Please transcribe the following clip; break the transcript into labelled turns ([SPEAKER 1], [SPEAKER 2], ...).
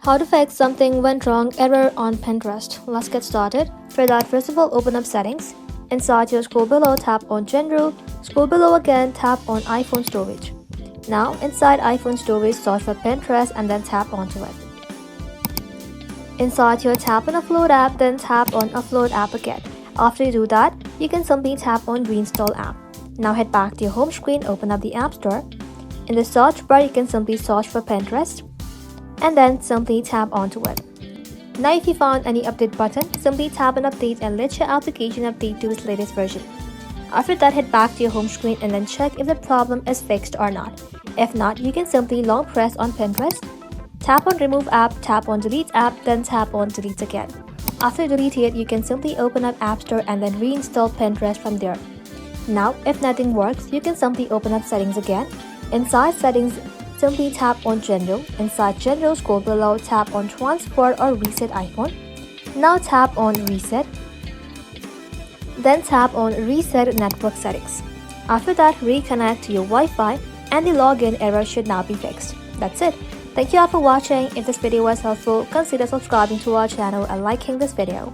[SPEAKER 1] How to fix something went wrong error on Pinterest. Let's get started. For that, first of all, open up settings. Inside your scroll below, tap on general. Scroll below again, tap on iPhone storage. Now inside iPhone storage, search for Pinterest and then tap onto it. Inside here, tap on Offload App, then tap on Offload App again. After you do that, you can simply tap on Reinstall App. Now head back to your home screen, open up the App Store. In the search bar, you can simply search for Pinterest and then simply tap onto it. Now if you found any update button, simply tap on update and let your application update to its latest version. After that, head back to your home screen and then check if the problem is fixed or not. If not, you can simply long press on Pinterest, tap on remove app, tap on delete app, then tap on delete again. After delete it, you can simply open up App Store and then reinstall Pinterest from there. Now, if nothing works, you can simply open up settings again. Inside settings, simply tap on general. Inside general, scroll below, tap on transfer or reset iPhone. Now tap on reset. Then tap on reset network settings. After that, reconnect to your Wi-Fi and the login error should now be fixed. That's it. Thank you all for watching. If this video was helpful, consider subscribing to our channel and liking this video.